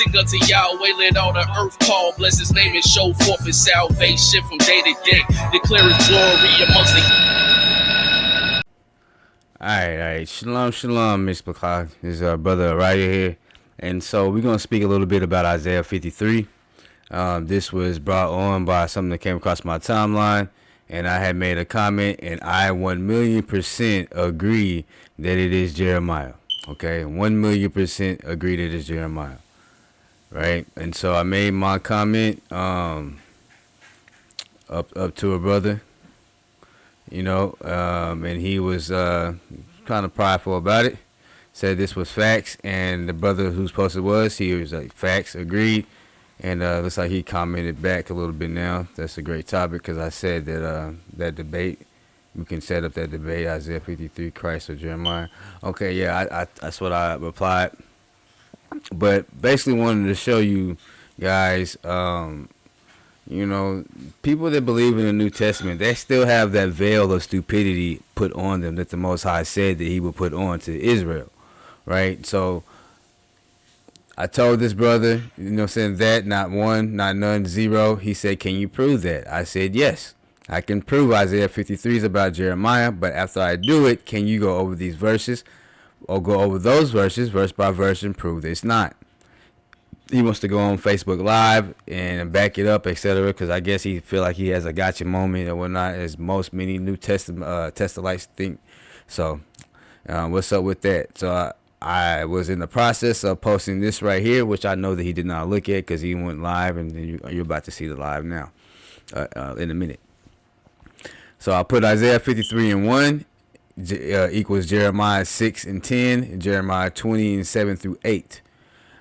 Sing unto Yahweh, let all the earth call. Bless his name and show forth his salvation from day to day. Declare his glory amongst the... Alright. Shalom, Miss Bakah. This is our brother Araya here. And so we're going to speak a little bit about Isaiah 53. This was brought on by something that came across my timeline. And I had made a comment, and I 1,000,000% agree that it is Jeremiah. Okay, 1,000,000% agree that it's Jeremiah. Right? And so I made my comment up to a brother, and he was kind of prideful about it. Said this was facts, and the brother whose post it was, he was like, facts, agreed. And looks like he commented back a little bit now. That's a great topic because I said that that debate, we can set up that debate, Isaiah 53, Christ or Jeremiah. Okay, yeah, I that's what I replied. But basically wanted to show you guys, people that believe in the New Testament, they still have that veil of stupidity put on them that the Most High said that he would put on to Israel, right? So I told this brother, saying that, not one, not none, zero. He said, can you prove that? I said, yes, I can prove Isaiah 53 is about Jeremiah, but after I do it, can you go over these verses or go over those verses, verse by verse, and prove that it's not? He wants to go on Facebook Live and back it up, etc., because I guess he feel like he has a gotcha moment or whatnot, as many New Testalites think. So, what's up with that? So, I was in the process of posting this right here, which I know that he did not look at because he went live, and you're about to see the live now in a minute. So I put Isaiah 53 and 1 equals Jeremiah 6 and 10, and Jeremiah 20 and 7 through 8.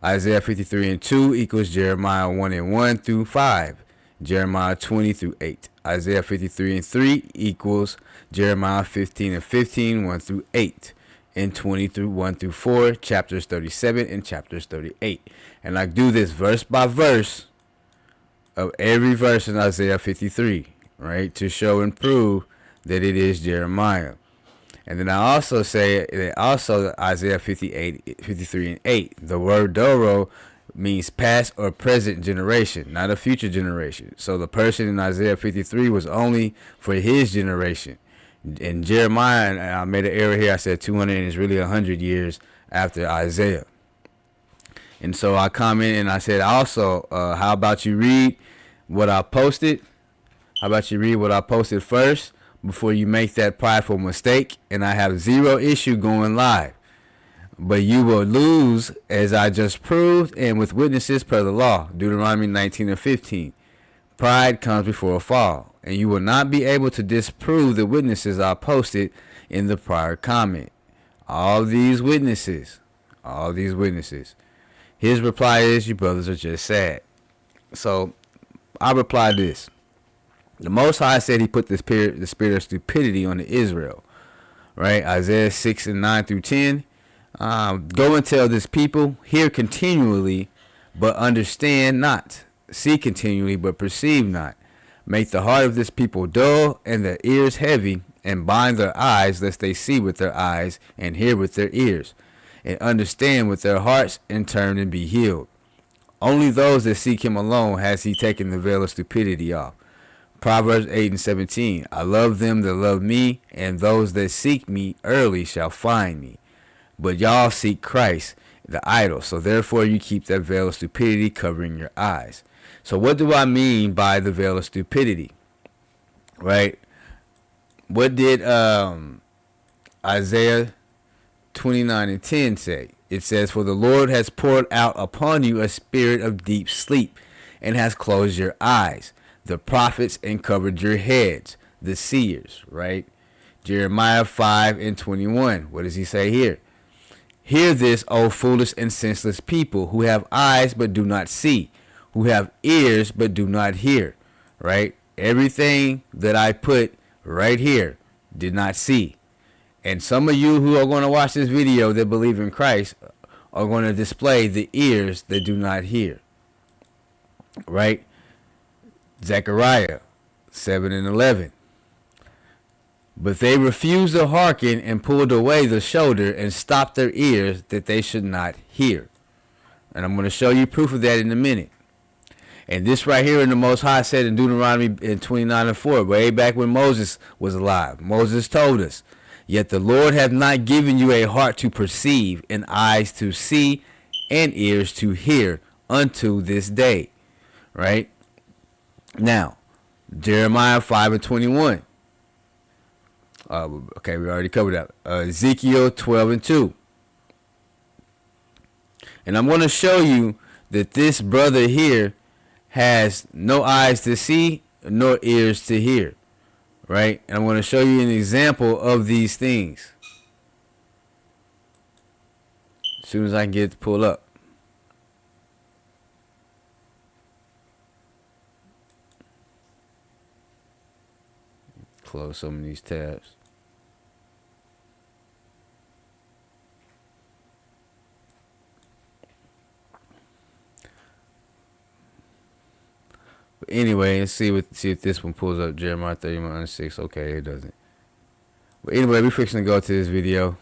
Isaiah 53 and 2 equals Jeremiah 1 and 1 through 5, Jeremiah 20 through 8. Isaiah 53 and 3 equals Jeremiah 15 and 15, 1 through 8. And 20 through 1 through 4, chapters 37 and chapters 38. And I do this verse by verse of every verse in Isaiah 53, right, to show and prove that it is Jeremiah. And then I also say that also Isaiah 58, 53 and 8, the word doro means past or present generation, not a future generation. So the person in Isaiah 53 was only for his generation. In Jeremiah, and I made an error here, I said 200 and it's really 100 years after Isaiah. And so I commented and I said also, how about you read what I posted? How about you read what I posted first before you make that prideful mistake? And I have zero issue going live. But you will lose, as I just proved, and with witnesses per the law. Deuteronomy 19 and 15. Pride comes before a fall. And you will not be able to disprove the witnesses I posted in the prior comment. All these witnesses. His reply is, you brothers are just sad. So I replied this. The Most High said he put the spirit of stupidity on Israel. Right? Isaiah 6 and 9 through 10. Go and tell this people, hear continually, but understand not. See continually, but perceive not. Make the heart of this people dull and their ears heavy, and bind their eyes lest they see with their eyes and hear with their ears, and understand with their hearts and turn and be healed. Only those that seek him alone has he taken the veil of stupidity off. Proverbs 8 and 17. I love them that love me, and those that seek me early shall find me. But y'all seek Christ, the idol, so therefore you keep that veil of stupidity covering your eyes. So what do I mean by the veil of stupidity? Right? What did Isaiah 29 and 10 say? It says, for the Lord has poured out upon you a spirit of deep sleep, and has closed your eyes, the prophets, and covered your heads, the seers. Right? Jeremiah 5 and 21. What does he say here? Hear this, O foolish and senseless people, who have eyes but do not see, who have ears but do not hear. Right? Everything that I put right here did not see. And some of you who are going to watch this video that believe in Christ are going to display the ears that do not hear. Right? Zechariah 7 and 11. But they refused to hearken and pulled away the shoulder and stopped their ears that they should not hear. And I'm going to show you proof of that in a minute. And this right here in the Most High said in Deuteronomy in 29:4, way back when Moses was alive. Moses told us, yet the Lord hath not given you a heart to perceive, and eyes to see, and ears to hear unto this day. Right? Now, Jeremiah 5:21. Okay, we already covered that. Ezekiel 12:2. And I'm going to show you that this brother here has no eyes to see, nor ears to hear. Right? And I'm going to show you an example of these things. As soon as I can get it to pull up. Close some of these tabs. But anyway, let's see if this one pulls up. Jeremiah 31:6. Okay, it doesn't. But anyway, we're fixing to go to this video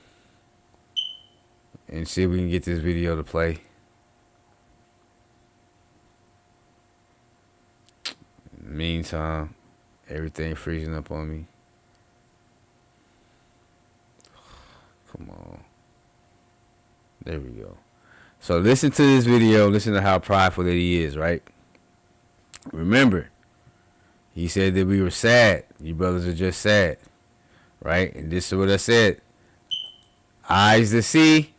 and see if we can get this video to play. In the meantime, everything freezing up on me. Come on. There we go. So listen to this video. Listen to how prideful that he is, right? Remember, he said that we were sad. You brothers are just sad, right? And this is what I said. Eyes to see,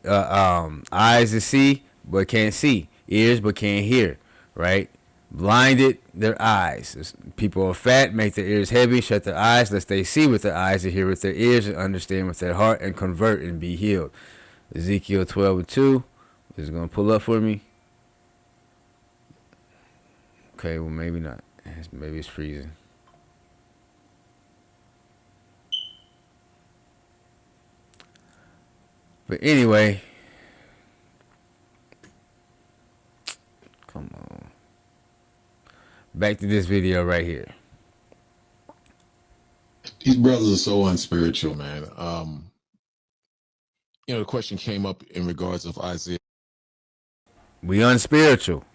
eyes to see, but can't see. Ears, but can't hear, right? Blinded their eyes. People are fat, make their ears heavy, shut their eyes, lest they see with their eyes and hear with their ears and understand with their heart and convert and be healed. Ezekiel 12:2 is going to pull up for me. Okay, well, maybe not. Maybe it's freezing. But anyway, come on. Back to this video right here. These brothers are so unspiritual, man. The question came up in regards of Isaiah. We unspiritual.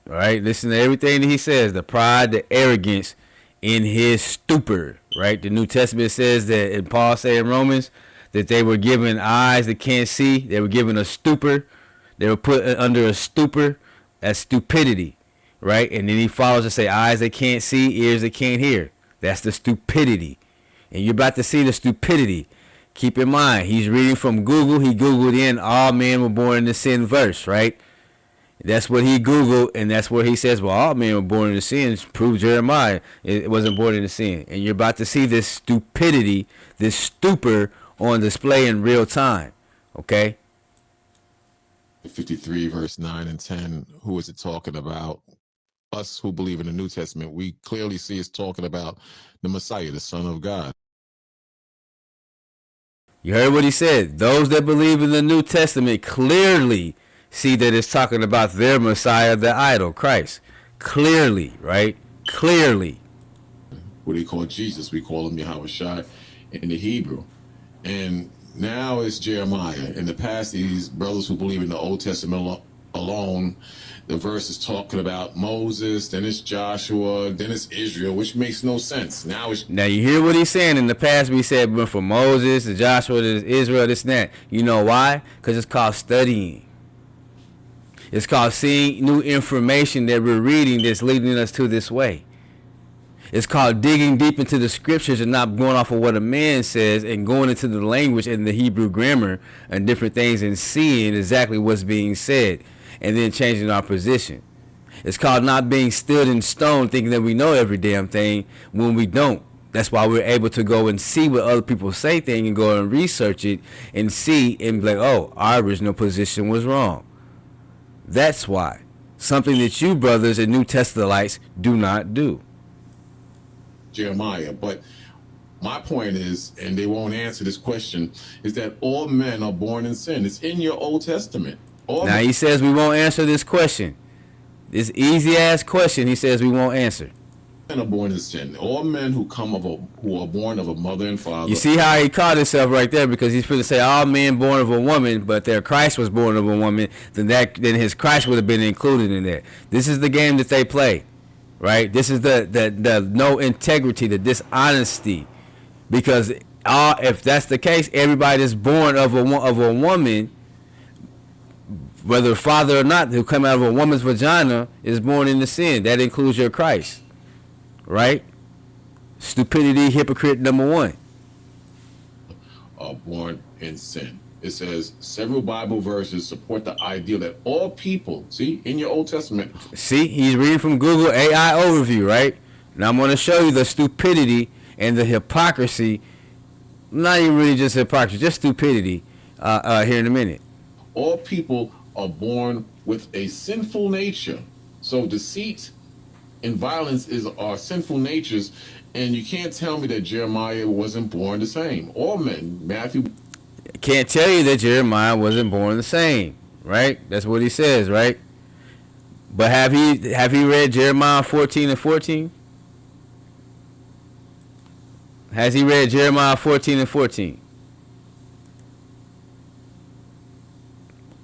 All right, listen to everything that he says. The pride, the arrogance in his stupor. Right, the New Testament says that, and Paul said in Romans that they were given eyes that can't see. They were given a stupor. They were put under a stupor. That's stupidity, right? And then he follows to say eyes that can't see, ears that can't hear. That's the stupidity. And you're about to see the stupidity. Keep in mind, he's reading from Google. He Googled in all men were born in the sin verse, right? That's what he Googled, and that's where he says, well, all men were born in the sin. Prove Jeremiah it wasn't born in the sin. And you're about to see this stupidity, this stupor on display in real time, okay? 53 verse 9 and 10, who is it talking about? Us who believe in the New Testament, we clearly see it's talking about the Messiah, the Son of God. You heard what he said. Those that believe in the New Testament clearly see that it's talking about their Messiah, the idol, Christ. Clearly, right? Clearly. What do you call Jesus? We call him Yahushua in the Hebrew. And now it's Jeremiah. In the past, these brothers who believe in the Old Testament alone, the verse is talking about Moses, then it's Joshua, then it's Israel, which makes no sense. Now you hear what he's saying. In the past, we said we went from Moses to Joshua to Israel, this and that. You know why? Because it's called studying. It's called seeing new information that we're reading that's leading us to this way. It's called digging deep into the scriptures and not going off of what a man says and going into the language and the Hebrew grammar and different things and seeing exactly what's being said and then changing our position. It's called not being stood in stone thinking that we know every damn thing when we don't. That's why we're able to go and see what other people say things and go and research it and see and be like, oh, our original position was wrong. That's why. Something that you brothers and New Testamentites do not do. Jeremiah. But my point is, and they won't answer this question, is that all men are born in sin. It's in your Old Testament. Now he says we won't answer this question. This easy ass question he says we won't answer. Men are born in sin. All men who are born of a mother and father. You see how he caught himself right there, because he's supposed to say all men born of a woman, but their Christ was born of a woman. Then his Christ would have been included in that. This is the game that they play, right? This is the no integrity, the dishonesty, because if that's the case, everybody that's born of a woman, whether father or not, who come out of a woman's vagina, is born into sin. That includes your Christ, right? Stupidity, hypocrite number one. Are born in sin. It says several Bible verses support the idea that all people, see, in your Old Testament. See, he's reading from Google AI overview, right? Now I'm going to show you the stupidity and the hypocrisy. Not even really just hypocrisy, just stupidity here in a minute. All people are born with a sinful nature. So deceit and violence are sinful natures, and you can't tell me that Jeremiah wasn't born the same. All men, Matthew. Can't tell you that Jeremiah wasn't born the same, right? That's what he says, right? But have he read Jeremiah 14 and 14? Has he read Jeremiah 14 and 14?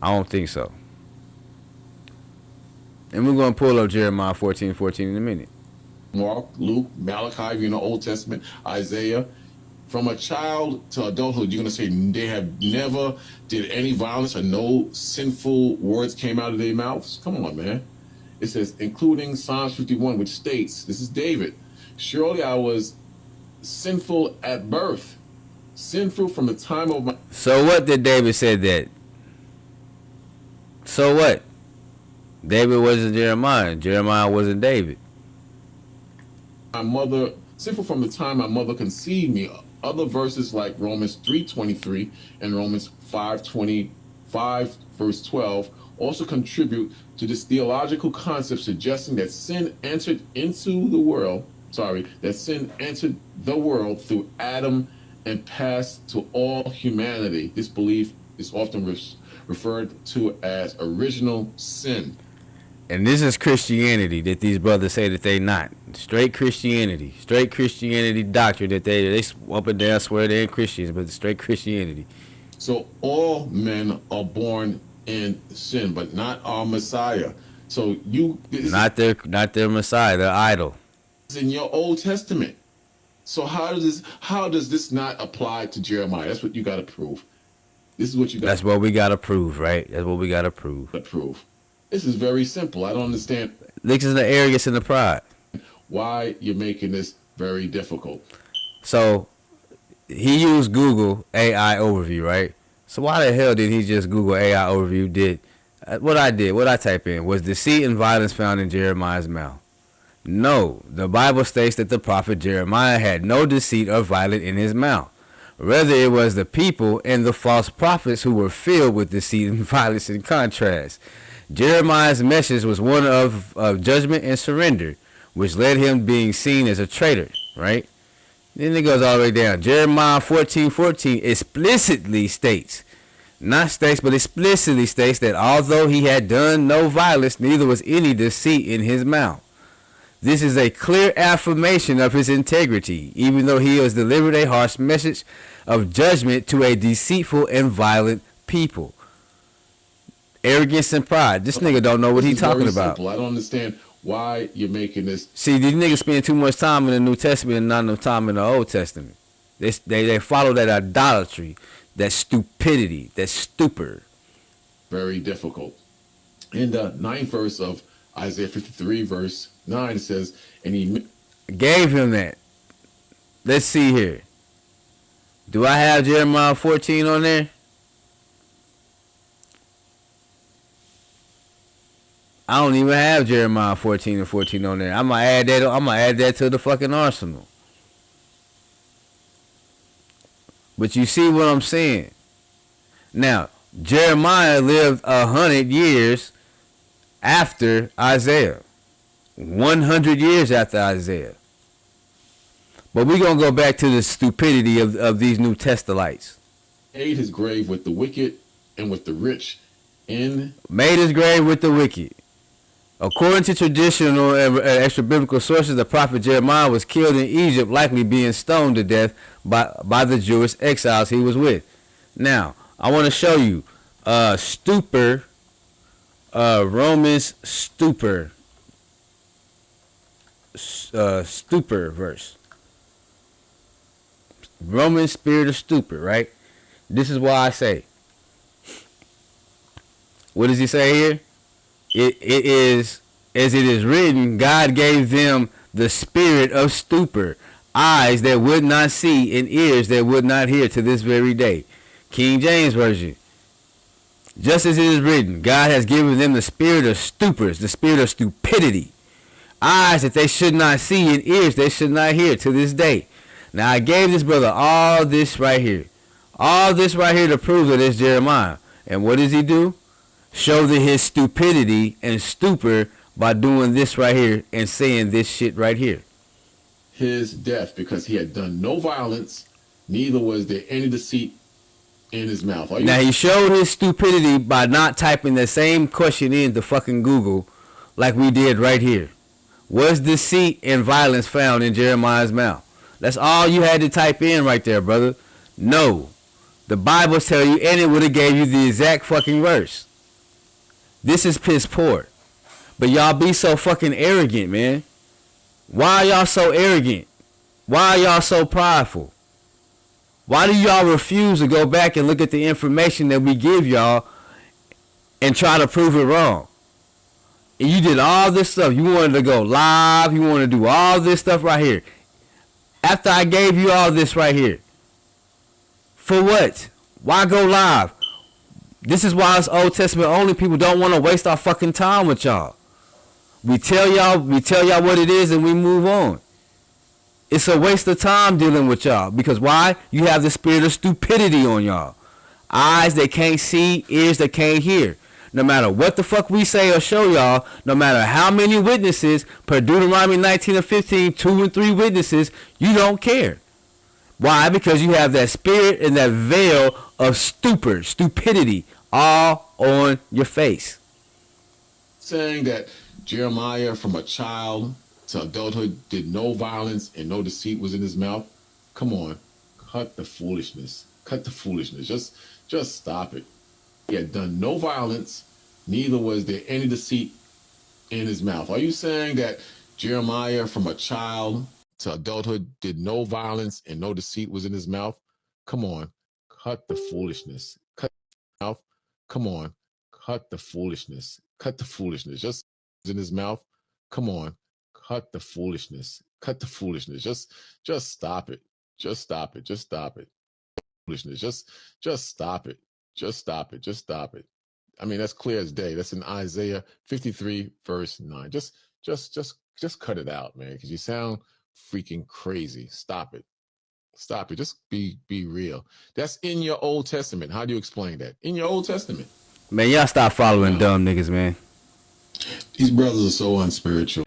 I don't think so. And we're going to pull up Jeremiah 14 and 14 in a minute. Mark, Luke, Malachi, in the Old Testament, Isaiah. From a child to adulthood, you're going to say they have never did any violence or no sinful words came out of their mouths? Come on, man. It says, including Psalms 51, which states, this is David, surely I was sinful at birth, sinful from the time of my... So what did David say that? So what? David wasn't Jeremiah. Jeremiah wasn't David. My mother, sinful from the time my mother conceived me. Other verses like Romans 3:23 and Romans 5:25, verse 12, also contribute to this theological concept suggesting that sin entered into the world. That sin entered the world through Adam and passed to all humanity. This belief is often referred to as original sin. And this is Christianity that these brothers say that they not. Straight Christianity doctrine that they up and down swear they're Christians, but it's straight Christianity. So all men are born in sin, but not our Messiah. So not their Messiah, their idol. It's in your Old Testament. So how does this not apply to Jeremiah? That's what you got to prove. This is what you got. That's what we got to prove, right? That's what we got to prove. This is very simple. I don't understand. This is the arrogance and the pride. Why you're making this very difficult. So he used Google AI overview, right? So why the hell did he just Google AI overview? What I type in was deceit and violence found in Jeremiah's mouth. No, the Bible states that the prophet Jeremiah had no deceit or violence in his mouth. Rather, it was the people and the false prophets who were filled with deceit and violence in contrast. Jeremiah's message was one of judgment and surrender, which led him being seen as a traitor, right? Then it goes all the way down. Jeremiah 14:14 explicitly states, not states, but explicitly states that although he had done no violence, neither was any deceit in his mouth. This is a clear affirmation of his integrity, even though he has delivered a harsh message of judgment to a deceitful and violent people. Arrogance and pride. This nigga don't know what he's talking about. Simple. I don't understand why you're making this. See, these niggas spend too much time in the New Testament and not enough time in the Old Testament. They follow that idolatry, that stupidity, that stupor. Very difficult. In the 9th verse of Isaiah 53, verse 9, it says, and he gave him that. Let's see here. Do I have Jeremiah 14 on there? I don't even have Jeremiah 14 and 14 on there. I'm gonna add that to the fucking arsenal. But you see what I'm saying? Now, Jeremiah lived 100 years after Isaiah. 100 years after Isaiah. But we're going to go back to the stupidity of these New Testalites. Made his grave with the wicked and with the rich. Made his grave with the wicked. According to traditional and extra biblical sources, the prophet Jeremiah was killed in Egypt, likely being stoned to death by the Jewish exiles he was with. Now, I want to show you Stupur, Romans Stupur, Stupur verse. Romans Spirit of Stupidity, right? This is why I say. What does he say here? It is, as it is written, God gave them the spirit of stupor, eyes that would not see and ears that would not hear to this very day. King James Version. Just as it is written, God has given them the spirit of stupors, the spirit of stupidity, eyes that they should not see and ears they should not hear to this day. Now I gave this brother all this right here. All this right here to prove that it's Jeremiah. And what does he do? Show that his stupidity and stupor by doing this right here and saying this shit right here. His death, because he had done no violence, neither was there any deceit in his mouth. Now he showed his stupidity by not typing the same question into fucking Google like we did right here. Was deceit and violence found in Jeremiah's mouth? That's all you had to type in right there, brother. No. The Bible tell you, and it would have gave you the exact fucking verse. This is piss poor. But y'all be so fucking arrogant, man. Why are y'all so arrogant? Why are y'all so prideful? Why do y'all refuse to go back and look at the information that we give y'all and try to prove it wrong? And you did all this stuff. You wanted to go live. You wanted to do all this stuff right here. After I gave you all this right here. For what? Why go live? This is why us Old Testament only people don't want to waste our fucking time with y'all. We tell y'all what it is and we move on. It's a waste of time dealing with y'all. Because why? You have the spirit of stupidity on y'all. Eyes that can't see, ears that can't hear. No matter what the fuck we say or show y'all, no matter how many witnesses, per Deuteronomy 19 and 15, 2 and 3 witnesses, you don't care. Why? Because you have that spirit and that veil of stupor, stupidity, all on your face. Saying that Jeremiah from a child to adulthood did no violence and no deceit was in his mouth. Come on, cut the foolishness. Cut the foolishness. Just stop it. He had done no violence, neither was there any deceit in his mouth. Are you saying that Jeremiah from a child to adulthood did no violence and no deceit was in his mouth? Come on, cut the foolishness. Cut the mouth. Come on, cut the foolishness. Cut the foolishness. Just in his mouth. Come on, cut the foolishness. Cut the foolishness. Just stop it. Just stop it. Just stop it. Foolishness. Just stop it. Just stop it. Just stop it. I mean, that's clear as day. That's in Isaiah 53, verse 9. Just cut it out, man, because you sound freaking crazy. Stop it. Stop it. Just be real. That's in your Old Testament. How do you explain that? In your Old Testament. Man, y'all stop following dumb niggas, man. These brothers are so unspiritual.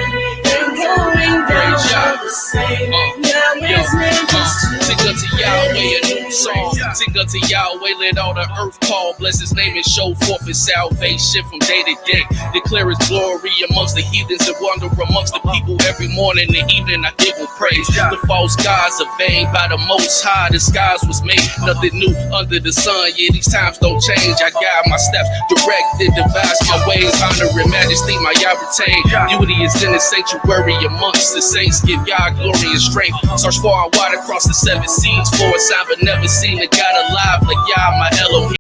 Sing unto Yahweh a new song. Sing unto Yahweh, let all the earth call. Bless his name and show forth his salvation from day to day. Declare his glory amongst the heathens and wonder amongst the people. Every morning and evening I give him praise. The false gods are vain by the Most High. The skies was made, nothing new under the sun. Yeah, these times don't change. I guide my steps, direct and devise my ways. Honor and majesty my Yah retain. Beauty is in the sanctuary amongst the saints. Give Yah glory and strength. Search far and wide across the 7 seas for a sign but never seen a God alive like Yah, my Elohim.